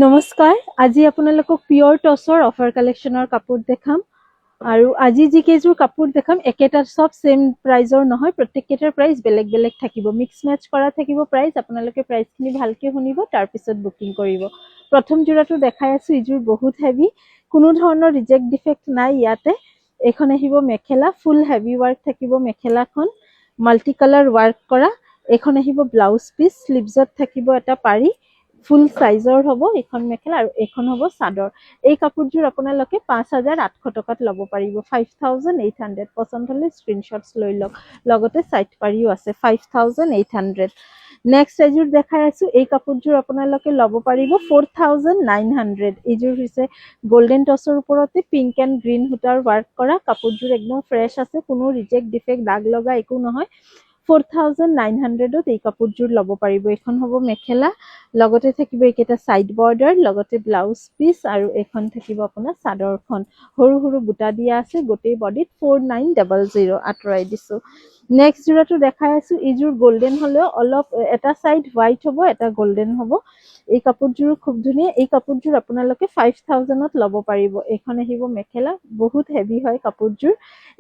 নমস্কাৰ, আজি আপোনালোকক পিয়ৰ টছৰ অফাৰ কালেকশ্যনৰ কাপোৰ দেখাম আৰু আজি যিকেইযোৰ কাপোৰ দেখাম একেটা সব সেম প্ৰাইজৰ নহয়, প্ৰত্যেককেইটাৰ প্ৰাইচ বেলেগ বেলেগ থাকিব, মিক্স মেচ কৰা থাকিব প্ৰাইচ। আপোনালোকে প্ৰাইচখিনি ভালকৈ শুনিব, তাৰপিছত বুকিং কৰিব। প্ৰথম যোৰাটো দেখাই আছোঁ, এইযোৰ বহুত হেভি, কোনো ধৰণৰ ৰিজেক্ট ডিফেক্ট নাই ইয়াতে। এইখন আহিব মেখেলা, ফুল হেভি ৱাৰ্ক থাকিব মেখেলাখন, মাল্টি কালাৰ ৱাৰ্ক কৰা। এইখন আহিব ব্লাউজ পিচ, স্লিভছত থাকিব এটা পাৰি, ফুল সাইজৰ হ'ব এইখন মেখেলা আৰু এইখন হ'ব চাদৰ। এই কাপোৰযোৰ আপোনালোকে 5,800 টকাত ল'ব পাৰিব, 5,800। পচন্দ হ'লে স্ক্ৰীনশ্বটছ লৈ লওক, লগতে চাইড পাৰিও আছে, 5,800। নেক্সট এযোৰ দেখাই আছোঁ, এই কাপোৰযোৰ আপোনালোকে ল'ব পাৰিব 4,900। এইযোৰ হৈছে গোল্ডেন টছৰ ওপৰতে পিংক এণ্ড গ্ৰীণ সূতাৰ ৱাৰ্ক কৰা। কাপোৰযোৰ একদম ফ্ৰেছ আছে, কোনো ৰিজেক্ট ডিফেক্ট দাগ লগা একো নহয়। 4,900ত এই কাপোৰযোৰ ল'ব পাৰিব। এইখন হ'ব মেখেলা, লগতে থাকিব এইকেইটা চাইড বৰ্ডাৰ, লগতে ব্লাউজ পিচ আৰু এইখন থাকিব আপোনাৰ চাদৰখন। সৰু সৰু বুটা দিয়া আছে গোটেই বডিত, 4,900 আঁতৰাই দিছোঁ। নেক্সট যোৰাটো দেখাই আছোঁ, এইযোৰ গল্ডেন হ'লেও অলপ এটা চাইড হোৱাইট হ'ব, এটা গল্ডেন হ'ব। এই কাপোৰযোৰো খুব ধুনীয়া। এই কাপোৰযোৰ আপোনালোকে 5,000ত ল'ব পাৰিব। এইখন আহিব মেখেলা, বহুত হেভি হয় কাপোৰযোৰ।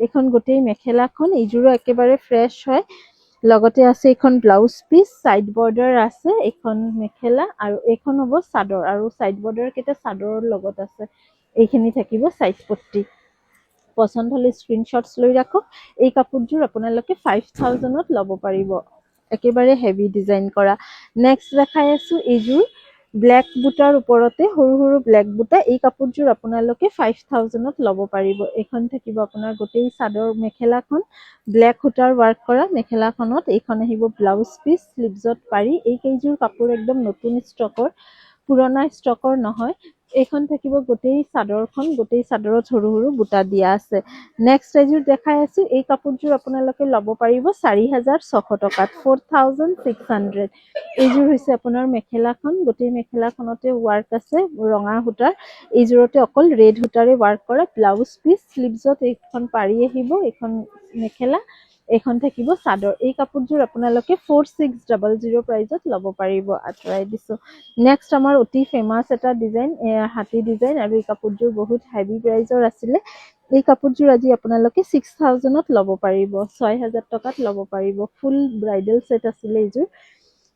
এইখন গোটেই মেখেলাখন, এইযোৰো একেবাৰে ফ্ৰেছ হয়। লগতে আছে এইখন ব্লাউজ পিচ, চাইড বৰ্ডাৰ আছে এইখন মেখেলা আৰু এইখন হ'ব চাদৰ, আৰু চাইড বৰ্ডাৰ কেইটা চাদৰৰ লগত আছে। এইখিনি থাকিব চাইড পট্টি। পচন্দ হ'লে স্ক্ৰীনশ্বটছ লৈ ৰাখক। এই কাপোৰযোৰ আপোনালোকে 5,000ত ল'ব পাৰিব, একেবাৰে হেভি ডিজাইন কৰা। নেক্সট দেখাই আছোঁ, এইযোৰ ব্লেক বুটাৰ ওপৰতে সৰু সৰু ব্লেক বুটা। এই কাপোৰযোৰ আপোনালোকে 5,000ত ল'ব পাৰিব। এইখন থাকিব আপোনাৰ গোটেই চাদৰ, মেখেলাখন ব্লেক সূতাৰ ৱাৰ্ক কৰা মেখেলাখনত। এইখন আহিব ব্লাউজ পিচ, স্লিভছত পাৰি। এইকেইযোৰ কাপোৰ একদম নতুন ষ্টকৰ, পুৰণা ষ্টকৰ নহয়। এইখন থাকিব গোটেই চাদৰখন, গোটেই চাদৰত সৰু সৰু বুটা দিয়া আছে। নেক্সট এযোৰ দেখাই আছোঁ, এই কাপোৰযোৰ আপোনালোকে ল'ব পাৰিব 4,600 টকাত, 4,600। এইযোৰ হৈছে আপোনাৰ মেখেলাখন, গোটেই মেখেলাখনতে ৱাৰ্ক আছে ৰঙা সূতাৰ। এইযোৰতে অকল ৰেড সূতাৰে ৱাৰ্ক কৰা। ব্লাউজ পিচ, স্লিভছত এইখন পাৰি আহিব, এইখন মেখেলা। এইখন থাকিব চাদৰ। এই কাপোৰযোৰ আপোনালোকে 4,600 প্ৰাইজত ল'ব পাৰিব, আঁতৰাই দিছোঁ। নেক্সট আমাৰ অতি ফেমাছ এটা ডিজাইন, হাতী ডিজাইন, আৰু এই কাপোৰযোৰ বহুত হেভি প্ৰাইজৰ আছিলে। এই কাপোৰযোৰ আজি আপোনালোকে 6,000ত ল'ব পাৰিব, 6,000 টকাত ল'ব পাৰিব। ফুল ব্ৰাইডেল ছেট আছিলে এইযোৰ,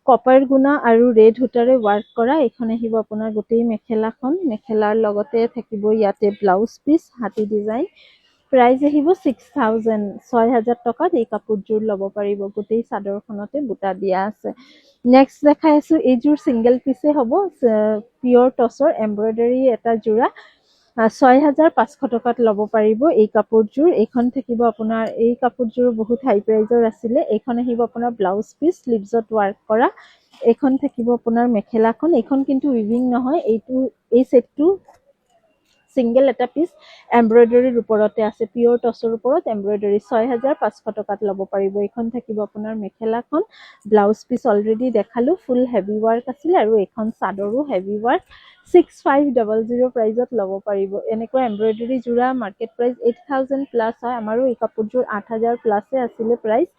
কপাৰ গুণা আৰু ৰেড সূতাৰে ৱাৰ্ক কৰা। এইখন আহিব আপোনাৰ গোটেই মেখেলাখন, মেখেলাৰ লগতে থাকিব ইয়াতে ব্লাউজ পিচ, হাতী ডিজাইন। প্ৰাইজ আহিব 6,000, 6,000 টকাত এই কাপোৰযোৰ ল'ব পাৰিব। গোটেই চাদৰখনতে বুটা দিয়া আছে। নেক্সট দেখাই আছোঁ, এইযোৰ ছিংগল পিচে হ'ব, পিয়ৰ টছৰ এমব্ৰইডাৰী এটা যোৰা। 6,500 টকাত ল'ব পাৰিব এই কাপোৰযোৰ। এইখন থাকিব আপোনাৰ, এই কাপোৰযোৰ বহুত হাই প্ৰাইজৰ আছিলে। এইখন আহিব আপোনাৰ ব্লাউজ পিচ, স্লিভছত ৱাৰ্ক কৰা। এইখন থাকিব আপোনাৰ মেখেলাখন। এইখন কিন্তু উইভিং নহয়, এই ছেটটো ছিংগল এটা পিচ এমব্ৰইডাৰীৰ ওপৰতে আছে, পিয়ৰ টছৰ ওপৰত এমব্ৰইডাৰী। 6,500 টকাত ল'ব পাৰিব। এইখন থাকিব আপোনাৰ মেখেলাখন, ব্লাউজ পিচ অলৰেডি দেখালোঁ, ফুল হেভি ৱাৰ্ক আছিলে, আৰু এইখন চাদৰো হেভি ৱাৰ্ক। 6,500 প্ৰাইজত ল'ব পাৰিব। এনেকুৱা এমব্ৰইডাৰী যোৰা মাৰ্কেট প্ৰাইচ 8,000 প্লাছ হয়। আমাৰো এই কাপোৰযোৰ 8,000 প্লাছে আছিলে প্ৰাইচ।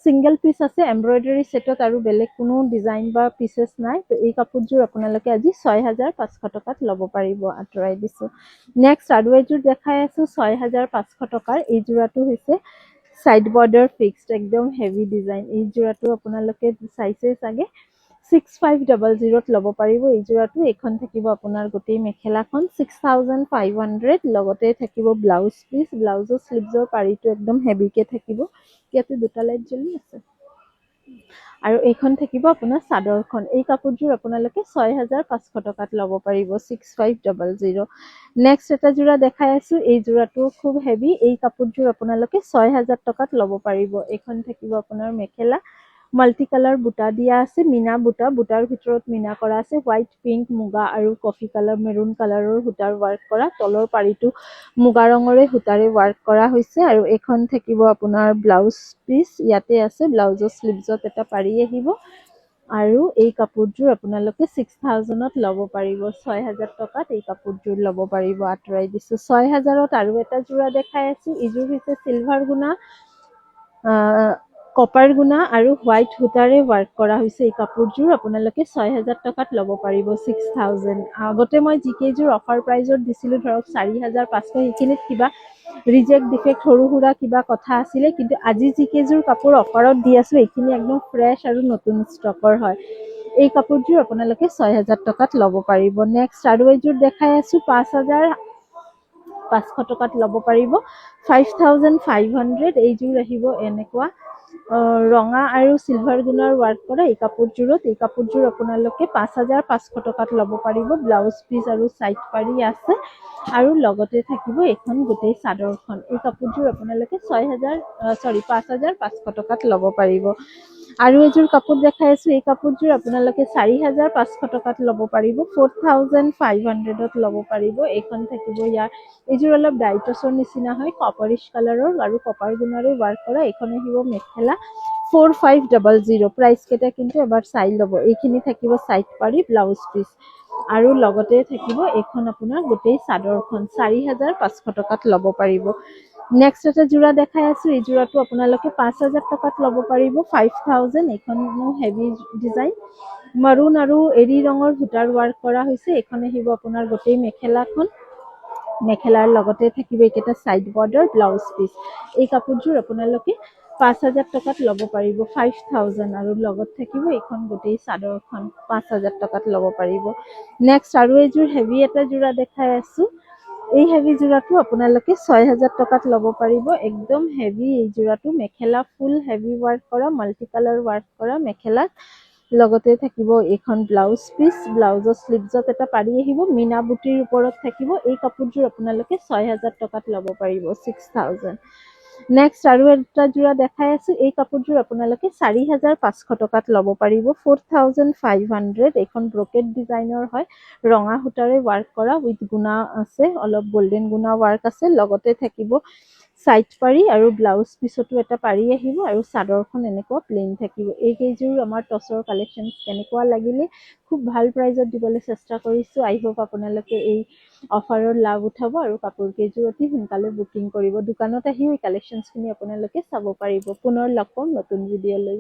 ছিংগল পিচ আছে এমব্ৰইডাৰী ছেটত, আৰু বেলেগ কোনো ডিজাইন বা পিচেছ নাই। তো এই কাপোৰযোৰ আপোনালোকে আজি 6,500 টকাত ল'ব পাৰিব, আঁতৰাই দিছোঁ। নেক্সট আৰু এযোৰ দেখাই আছোঁ 6,500 টকাৰ। এই যোৰাটো হৈছে চাইড বৰ্ডাৰ ফিক্সড, একদম হেভি ডিজাইন। এই যোৰাটো আপোনালোকে চাইছে চাগে, 6,500ত ল'ব পাৰিব এই যোৰাটো। এইখন থাকিব আপোনাৰ গোটেই মেখেলাখন, 6,500। লগতে থাকিব ব্লাউজ পিচ, ব্লাউজৰ স্লিভছৰ পাৰিটো একদম হেভিকে থাকিব। ইয়াতে দুটা লাইট জ্বলি আছে। আৰু এইখন থাকিব আপোনাৰ চাদৰখন। এই কাপোৰযোৰ আপোনালোকে 6,500 টকাত ল'ব পাৰিব, 6,500। নেক্সট এটা যোৰা দেখাই আছোঁ, এই যোৰাটো খুব হেভি। এই কাপোৰযোৰ আপোনালোকে 6,000 টকাত ল'ব পাৰিব। এইখন থাকিব আপোনাৰ মেখেলা, মাল্টি কালাৰ বুটা দিয়া আছে, মীনা বুটা, বুটাৰ ভিতৰত মীনা কৰা আছে, হোৱাইট, পিংক, মুগা আৰু কফি কালাৰ, মেৰুন কালাৰৰ সূতাৰ ৱাৰ্ক কৰা। তলৰ পাৰিটো মুগা ৰঙৰে সূতাৰে ৱাৰ্ক কৰা হৈছে, আৰু এইখন থাকিব আপোনাৰ ব্লাউজ পিচ, ইয়াতে আছে, ব্লাউজৰ স্লিভছত এটা পাৰি আহিব। আৰু এই কাপোৰযোৰ আপোনালোকে 6,000ত ল'ব পাৰিব, 6,000 টকাত এই কাপোৰযোৰ ল'ব পাৰিব, আঁতৰাই দিছোঁ। 6,000ত আৰু এটা যোৰা দেখাই আছোঁ। এইযোৰ হৈছে চিলভাৰ গুণা কপাৰ গুণা আৰু হোৱাইট সূতাৰে ৱাৰ্ক কৰা হৈছে এই কাপোৰযোৰ আপোনালোকে ৬,০০০ টকাত ল'ব পাৰিব 6,000 আগতে মই যিকেইযোৰ অফাৰ প্ৰাইজত দিছিলোঁ ধৰক ৪,৫০০ সেইখিনিত কিবা ৰিজেক্ট ডিফেক্ট সৰু সুৰা কিবা কথা আছিলে কিন্তু আজি যিকেইযোৰ কাপোৰ অফাৰত দি আছোঁ এইখিনি একদম ফ্ৰেছ আৰু নতুন ষ্টকৰ হয় এই কাপোৰযোৰ আপোনালোকে ৬,০০০ টকাত ল'ব পাৰিব নেক্সট আৰু এযোৰ দেখাই আছোঁ ৫,৫০০ টকাত ল'ব পাৰিব 5,500 এইযোৰ আহিব এনেকুৱা ৰঙা আৰু চিলভাৰ গুণৰ ৱাৰ্ক কৰা এই কাপোৰযোৰ আপোনালোকে 5,৫০০ টকাত ল'ব পাৰিব ব্লাউজ পিচ আৰু চাইড পাৰি আছে আৰু লগতে থাকিব এখন গোটেই চাদৰখন এই কাপোৰযোৰ আপোনালোকে 5,৫০০ টকাত ল'ব পাৰিব আৰু এযোৰ কাপোৰ দেখাই আছোঁ এই কাপোৰযোৰ আপোনালোকে 4,৫০০ টকাত ল'ব পাৰিব 4,500ত ল'ব পাৰিব এইখন থাকিব ইয়াৰ এইযোৰ অলপ ডাইটছৰ নিচিনা হয় কপাৰিছ কালাৰৰ আৰু কপাৰ গুণাৰে ৱাৰ্ক কৰা এইখন আহিব মেখেলা 4,500 প্ৰাইচ কেইটা কিন্তু এবাৰ চাই ল'ব এইখিনি থাকিব চাইড পাৰি ব্লাউজ পিচ আৰু লগতে থাকিব এইখন আপোনাৰ গোটেই চাদৰখন 4,৫০০ টকাত ল'ব পাৰিব নেক্সট এটা যোৰা দেখাই আছোঁ এই যোৰাটো আপোনালোকে 5,০০০ টকাত ল'ব পাৰিব 5,000 এইখনো হেভি ডিজাইন মাৰুণ আৰু এৰী ৰঙৰ সূতাৰ ৱাৰ্ক কৰা হৈছে এইখন আহিব আপোনাৰ গোটেই মেখেলাৰ লগতে থাকিব এইকেইটা চাইড বৰ্ডাৰ ব্লাউজ পিচ এই কাপোৰযোৰ আপোনালোকে 5,০০০ টকাত ল'ব পাৰিব 5,000 আৰু লগত থাকিব এইখন গোটেই চাদৰখন 5,০০০ টকাত ল'ব পাৰিব নেক্সট আৰু এযোৰ হেভি এটা যোৰা দেখাই আছোঁ এই হেভি যোৰাটো আপোনালোকে 6,০০০ টকাত ল'ব পাৰিব একদম হেভি এই যোৰাটো মেখেলা ফুল হেভি ৱাৰ্ক কৰা মাল্টি কালাৰ ৱাৰ্ক কৰা মেখেলাত লগতে থাকিব এইখন ব্লাউজ পিচ ব্লাউজৰ স্লিভছত এটা পাৰি আহিব মীনা বুটিৰ ওপৰত থাকিব এই কাপোৰযোৰ আপোনালোকে 6,০০০ টকাত ল'ব পাৰিব 6,000 নেক্সট আৰু এটা যোৰা দেখাই আছোঁ এই কাপোৰযোৰ আপোনালোকে 4,৫০০ টকাত ল'ব পাৰিব 4,500 এইখন ব্ৰকেট ডিজাইনৰ হয় ৰঙা সূতাৰে ৱাৰ্ক কৰা উইথ গুণা আছে অলপ গল্ডেন গুণা ৱাৰ্ক আছে লগতে থাকিব চাইড পাৰি আৰু ব্লাউজ পিছতো এটা পাৰি আহিব আৰু চাদৰখন এনেকুৱা প্লেইন থাকিব এইকেইযোৰ আমাৰ টচৰ কালেকশ্যন কেনেকুৱা লাগিলে খুব ভাল প্ৰাইজত দিবলৈ চেষ্টা কৰিছোঁ আই হোপ আপোনালোকে এই অফাৰৰ লাভ উঠাব আৰু কাপোৰ কেইযোৰ অতি সোনকালে বুকিং কৰিব দোকানত আহিও এই কালেকশ্যনছখিনি আপোনালোকে চাব পাৰিব পুনৰ লগ পাম নতুন ভিডিঅ' লৈ